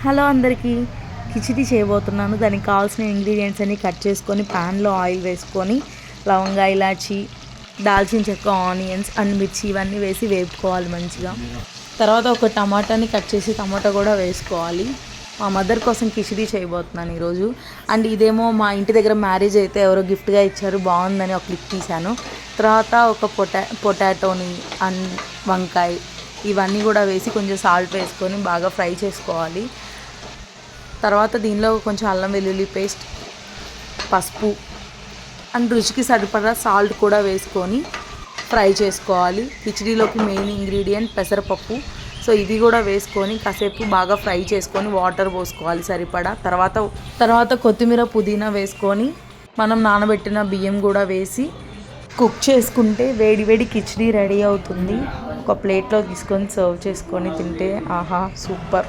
Hello అందరికీ, కిచిడి చేయబోతున్నాను. దానికి కావాల్సిన ఇంగ్రీడియంట్స్ అన్ని కట్ చేసుకొని ప్యాన్లో ఆయిల్ వేసుకొని లవంగా, ఇలాచి, దాల్చిన చెక్క, ఆనియన్స్ అండ్ మిర్చి ఇవన్నీ వేసి వేపుకోవాలి మంచిగా. తర్వాత ఒక టమాటాని కట్ చేసి టమాటా కూడా వేసుకోవాలి. మా మదర్ కోసం కిచిడి చేయబోతున్నాను ఈరోజు. అండ్ ఇదేమో మా ఇంటి దగ్గర మ్యారేజ్ అయితే ఎవరో గిఫ్ట్గా ఇచ్చారు, బాగుందని ఒక క్లిప్ తీశాను. తర్వాత ఒక పొటాటోని అండ్ వంకాయ ఇవన్నీ కూడా వేసి కొంచెం సాల్ట్ వేసుకొని బాగా ఫ్రై చేసుకోవాలి. తర్వాత దీనిలో కొంచెం అల్లం వెల్లుల్లి పేస్ట్, పసుపు అండ్ రుచికి సరిపడా సాల్ట్ కూడా వేసుకొని ఫ్రై చేసుకోవాలి. కిచిడీలోకి మెయిన్ ఇంగ్రీడియంట్ పెసరపప్పు. సో ఇది కూడా వేసుకొని కాసేపు బాగా ఫ్రై చేసుకొని వాటర్ పోసుకోవాలి సరిపడా. తర్వాత కొత్తిమీర, పుదీనా వేసుకొని మనం నానబెట్టిన బియ్యం కూడా వేసి కుక్ చేసుకుంటే వేడి వేడి కిచిడీ రెడీ అవుతుంది. ఒక ప్లేట్లో తీసుకొని సర్వ్ చేసుకొని తింటే ఆహా సూపర్.